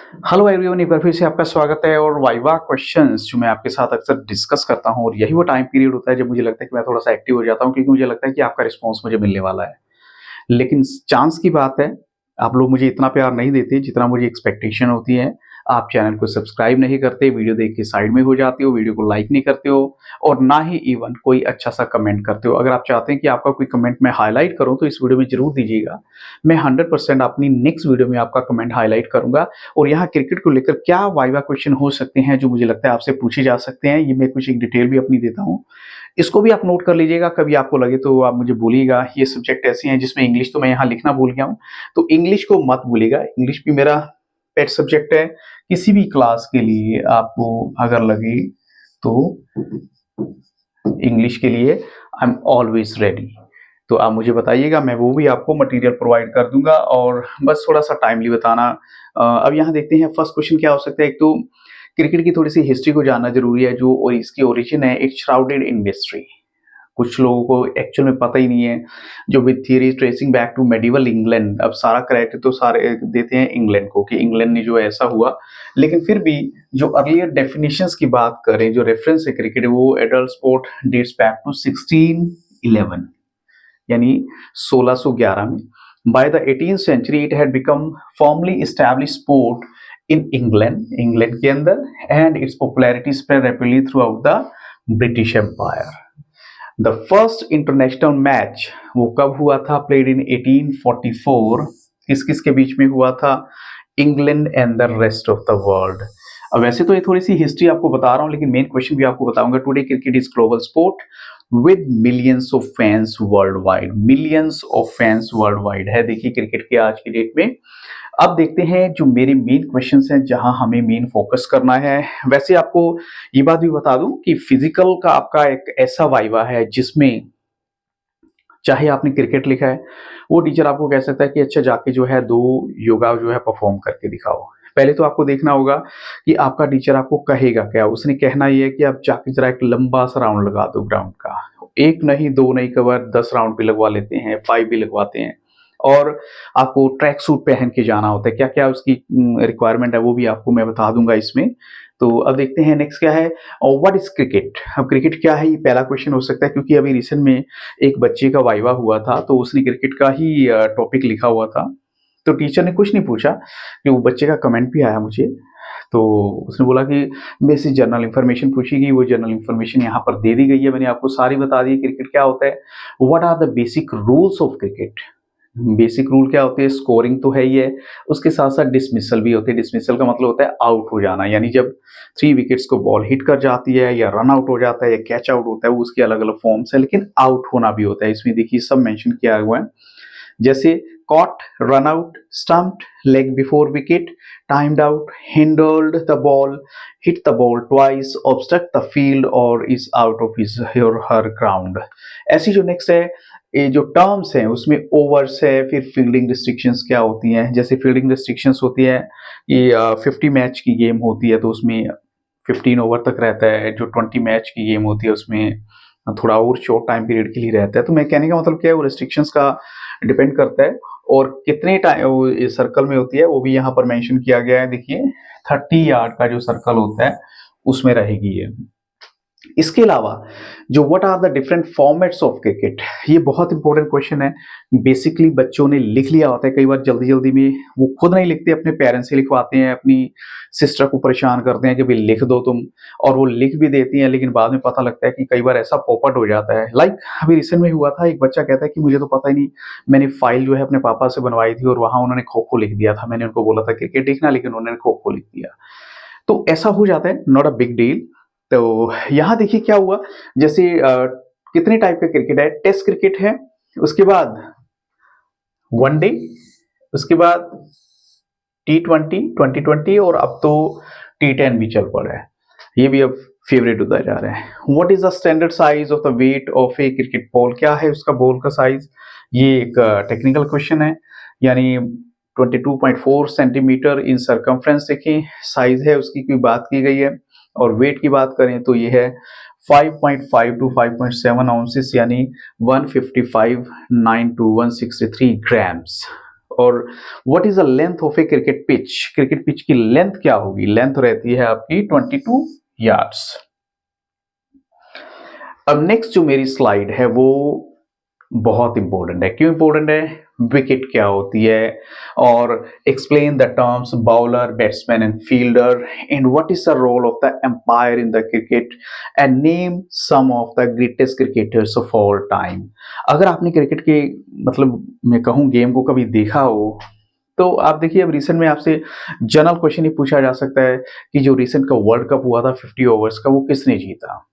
Hello everyone, एक बार फिर से आपका स्वागत है। और वाइवा क्वेश्चंस जो मैं आपके साथ अक्सर डिस्कस करता हूँ, और यही वो टाइम पीरियड होता है जब मुझे लगता है कि मैं थोड़ा सा एक्टिव हो जाता हूँ, क्योंकि मुझे लगता है कि आपका रिस्पांस मुझे मिलने वाला है। लेकिन चांस की बात है, आप लोग मुझे इतना प्यार नहीं देते जितना मुझे एक्सपेक्टेशन होती है। आप चैनल को सब्सक्राइब नहीं करते, वीडियो देख के साइड में हो जाते हो, वीडियो को लाइक नहीं करते हो, और ना ही इवन कोई अच्छा सा कमेंट करते हो। अगर आप चाहते हैं कि आपका कोई कमेंट मैं हाईलाइट करूं तो इस वीडियो में जरूर दीजिएगा। मैं 100% अपनी नेक्स्ट वीडियो में आपका कमेंट हाईलाइट करूंगा। और यहाँ क्रिकेट को लेकर क्या वाइवा क्वेश्चन हो सकते हैं जो मुझे लगता है आपसे पूछे जा सकते हैं, ये मैं कुछ एक डिटेल भी अपनी देता हूँ। इसको भी आप नोट कर लीजिएगा, कभी आपको लगे तो आप मुझे बोलिएगा। ये सब्जेक्ट ऐसे हैं जिसमें इंग्लिश तो मैं यहाँ लिखना भूल गया हूँ, तो इंग्लिश को मत भूलिएगा। इंग्लिश भी मेरा पेट सब्जेक्ट है। किसी भी क्लास के लिए आपको अगर लगे तो इंग्लिश के लिए आई एम ऑलवेज रेडी। तो आप मुझे बताइएगा, मैं वो भी आपको मटेरियल प्रोवाइड कर दूंगा। और बस थोड़ा सा टाइमली बताना। अब यहाँ देखते हैं फर्स्ट क्वेश्चन क्या हो सकता है। एक तो क्रिकेट की थोड़ी सी हिस्ट्री को जानना जरूरी है, जो और इसकी ओरिजिन है इट्स श्राउडेड इन मिस्ट्री। कुछ लोगों को एक्चुअल में पता ही नहीं है। जो with theory tracing back to medieval England, अब सारा क्रेडिट तो सारे देते हैं इंग्लैंड को कि इंग्लैंड ने जो ऐसा हुआ। लेकिन फिर भी जो अर्लियर डेफिनेशंस की बात करें, जो रेफरेंस है क्रिकेट, वो adult sport dates back to 1611, यानी 1611 में। By the 18th century it had become formally establish sport in England, England के अंदर, and its popularity spread rapidly throughout the British empire. The first international match वो कब हुआ था? Played in 1844। किस किस के बीच में हुआ था? England and the rest of the world. अब वैसे तो ये थोड़ी सी हिस्ट्री आपको बता रहा हूँ, लेकिन मेन क्वेश्चन भी आपको बताऊंगा। Today cricket is global sport with millions of fans world wide. Millions of fans world wide है, देखिए क्रिकेट के आज की डेट में। अब देखते हैं जो मेरे मेन क्वेश्चंस हैं, जहां हमें मेन फोकस करना है। वैसे आपको ये बात भी बता दूं कि फिजिकल का आपका एक ऐसा वाइवा है जिसमें चाहे आपने क्रिकेट लिखा है, वो टीचर आपको कह सकता है कि अच्छा जाके जो है 2 योगा जो है परफॉर्म करके दिखाओ। पहले तो आपको देखना होगा कि आपका टीचर आपको कहेगा क्या। उसने कहना ये है कि आप जाके जरा एक लंबा सा राउंड लगा दो ग्राउंड का। एक नहीं, 2 नहीं, कवर 10 राउंड भी लगवा लेते हैं, 5 भी लगवाते हैं। और आपको ट्रैक सूट पहन के जाना होता है। क्या क्या उसकी रिक्वायरमेंट है वो भी आपको मैं बता दूंगा इसमें। तो अब देखते हैं नेक्स्ट क्या है, और व्हाट इज क्रिकेट। अब क्रिकेट क्या है, ये पहला क्वेश्चन हो सकता है, क्योंकि अभी रिसेंट में एक बच्चे का वाइवा हुआ था, तो उसने क्रिकेट का ही टॉपिक लिखा हुआ था। तो टीचर ने कुछ नहीं पूछा, कि वो बच्चे का कमेंट भी आया मुझे। तो उसने बोला कि बेसिक जनरल इन्फॉर्मेशन पूछी गई, वो जनरल इन्फॉर्मेशन यहाँ पर दे दी गई है, मैंने आपको सारी बता दी। क्रिकेट क्या होता है, what are the basic rules of cricket. Basic rule क्या होते हैं? स्कोरिंग तो है ही है, उसके साथ साथ डिसमिसल भी होते हैं। डिसमिसल का मतलब होता है आउट हो जाना, यानी जब 3 विकेट्स को बॉल हिट कर जाती है, या रन आउट हो जाता है, या कैच आउट होता है, वो उसके अलग अलग फॉर्म्स है। लेकिन आउट होना भी होता है, इसमें देखिए सब मेंशन किया हुआ है। जैसे caught, run out, stumped, leg before wicket, timed out, handled the ball, hit the ball twice, obstruct the field, और is out of his or her ground. ऐसी जो नेक्स्ट है, ये जो टर्म्स हैं उसमें ओवर्स है, फिर फील्डिंग रिस्ट्रिक्शंस क्या होती हैं। जैसे फील्डिंग रिस्ट्रिक्शंस होती है, ये 50 मैच की गेम होती है तो उसमें 15 ओवर तक रहता है। जो 20 मैच की गेम होती है उसमें थोड़ा और शॉर्ट टाइम पीरियड के लिए रहता है। तो मैं कहने का मतलब क्या है, वो रिस्ट्रिक्शंस का डिपेंड करता है। और कितने टाइम सर्कल में होती है वो भी यहाँ पर मेंशन किया गया है। देखिए 30 यार्ड का जो सर्कल होता है उसमें रहेगी ये। इसके अलावा जो what are the different formats of cricket, ये बहुत इंपॉर्टेंट क्वेश्चन है। बेसिकली बच्चों ने लिख लिया होता है, कई बार जल्दी जल्दी में वो खुद नहीं लिखते, अपने पेरेंट्स से लिखवाते हैं, अपनी सिस्टर को परेशान करते हैं कि भाई लिख दो तुम, और वो लिख भी देती हैं। लेकिन बाद में पता लगता है कि कई बार ऐसा पॉपअप हो जाता है। लाइक अभी रिसेंट में हुआ था, एक बच्चा कहता है कि मुझे तो पता ही नहीं, मैंने फाइल जो है अपने पापा से बनवाई थी और वहां उन्होंने खो खो लिख दिया था। मैंने उनको बोला था क्रिकेट लिखना, लेकिन उन्होंने खो खो लिख दिया। तो ऐसा हो जाता है, नॉट अ बिग डील। तो यहाँ देखिए क्या हुआ, जैसे कितने टाइप का क्रिकेट है। टेस्ट क्रिकेट है, उसके बाद वनडे, उसके बाद T20, 2020, और अब तो T10 भी चल पड़ा है। ये भी अब फेवरेट होता जा रहा है। What is the standard size of the weight of A cricket ball. क्या है उसका बॉल का साइज? ये एक टेक्निकल क्वेश्चन है। यानी 22.4 सेंटीमीटर इन सरकमफ्रेंस देखें साइज है उसकी, कोई बात की गई है। और वेट की बात करें तो ये है 5.5 टू 5.7 आउंसेस, यानी 155.9 टू 163 ग्राम्स। और what is the length of A cricket pitch, cricket pitch की लेंथ क्या होगी, लेंथ रहती है आपकी 22 यार्ड्स। अब नेक्स्ट जो मेरी स्लाइड है वो बहुत इंपॉर्टेंट है। क्यों इंपॉर्टेंट है? विकेट क्या होती है, और explain the terms bowler, batsman and fielder, and what is the role of the umpire in the cricket, and name some of the greatest cricketers of all time. अगर आपने cricket के मतलब मैं कहूँ गेम को कभी देखा हो तो आप देखिए, अब रिसेंट में आपसे जनरल क्वेश्चन ही पूछा जा सकता है कि जो रिसेंट का वर्ल्ड कप हुआ था 50 ओवर्स का, वो किसने जीता?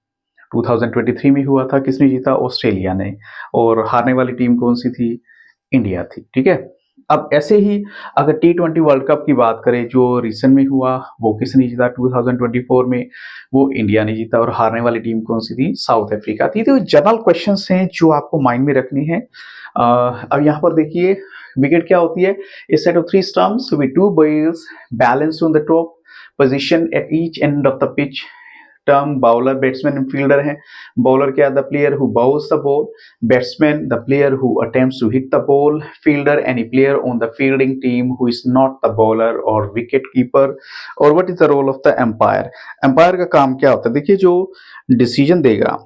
2023 में हुआ था, किसने जीता? ऑस्ट्रेलिया ने। और हारने वाली टीम कौन सी थी? इंडिया थी। ठीक है। अब ऐसे ही अगर T20 वर्ल्ड कप की बात करें जो रिसेंट में हुआ, वो किसने जीता? 2024 में वो इंडिया ने जीता। और हारने वाली टीम कौन सी थी? साउथ अफ्रीका थी। तो जनरल क्वेश्चंस हैं जो आपको माइंड में रखनी है। अब यहाँ पर देखिए, विकेट क्या होती है? A set of 3 stumps with 2 bales balanced on the top position at each end of the pitch. Term bowler, batsman and fielder है। बाउलर क्या? The player who bowls the ball. Batsman the player who attempts to hit the ball. Fielder any player on the fielding team who is not the bowler or wicket keeper. और what is the role of the umpire? Umpire का काम क्या होता है? देखिए, जो decision देगा,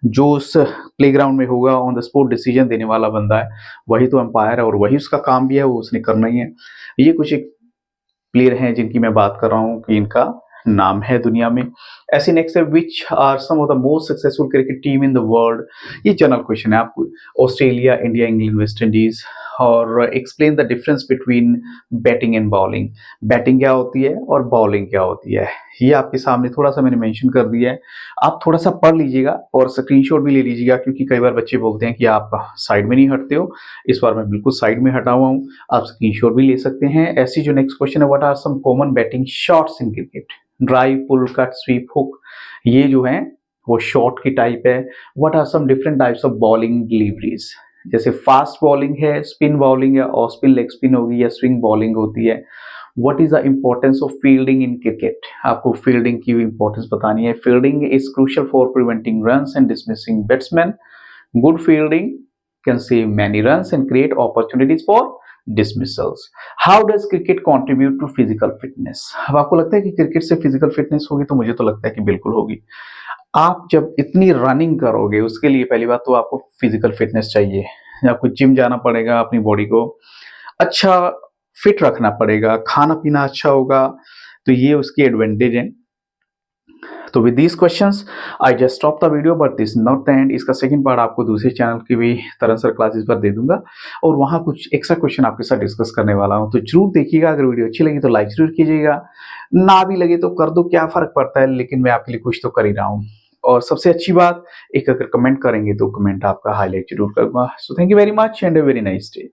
जो उस प्लेग्राउंड में होगा, ऑन द स्पॉट डिसीजन देने वाला बंदा है, वही तो एम्पायर है और वही उसका काम भी है, वो उसने करना ही है। ये कुछ एक प्लेयर हैं जिनकी मैं बात कर रहा हूँ कि इनका नाम है दुनिया में। ऐसे नेक्स्ट है, which are some of the most successful cricket team in the world. ये जनरल क्वेश्चन है आपको। Australia, India, England, West Indies. और explain the difference between batting and bowling. Batting क्या होती है और बॉलिंग क्या होती है, ये आपके सामने थोड़ा सा मैंने मेंशन कर दिया है। आप थोड़ा सा पढ़ लीजिएगा और स्क्रीनशॉट भी ले लीजिएगा, क्योंकि कई बार बच्चे बोलते हैं कि आप साइड में नहीं हटते हो। इस बार मैं बिल्कुल साइड में हटा हुआ हूँ, आप स्क्रीनशॉट भी ले सकते हैं। ऐसी जो नेक्स्ट क्वेश्चन है, what are some common batting shots in cricket? Drive, pull, cut, sweep, hook, ये जो है वो शॉट की टाइप है। What are some different types of bowling deliveries? जैसे फास्ट बॉलिंग है, स्पिन बॉलिंग है, और स्पिन लेग स्पिन होगी, या स्विंग बॉलिंग होती है। What is the importance of fielding in cricket? आपको फील्डिंग की इंपॉर्टेंस बतानी है। Fielding is crucial for preventing runs and dismissing batsman. Good fielding can save many runs and create opportunities for dismissals. How does cricket contribute to physical fitness? अब आपको लगता है कि cricket से फिजिकल फिटनेस होगी, तो मुझे तो लगता है कि बिल्कुल होगी। आप जब इतनी रनिंग करोगे, उसके लिए पहली बात तो आपको फिजिकल फिटनेस चाहिए। आपको जिम जाना पड़ेगा, अपनी बॉडी को अच्छा फिट रखना पड़ेगा, खाना पीना अच्छा होगा, तो ये उसकी एडवांटेज है। तो with these questions I just stop the video, but this not the end. इसका सेकंड पार्ट आपको दूसरे चैनल की भी तरह सर क्लासेस पर दे दूंगा, और वहां कुछ एक्स्ट्रा क्वेश्चन आपके साथ डिस्कस करने वाला हूं। तो जरूर देखिएगा। अगर वीडियो अच्छी लगी तो लाइक जरूर कीजिएगा, ना भी लगे तो कर दो, क्या फर्क पड़ता है, लेकिन मैं आपके लिए कुछ तो कर ही रहा हूँ। और सबसे अच्छी बात, एक अगर कमेंट करेंगे तो कमेंट आपका हाईलाइट जरूर करूंगा। So thank you very much and a very nice day.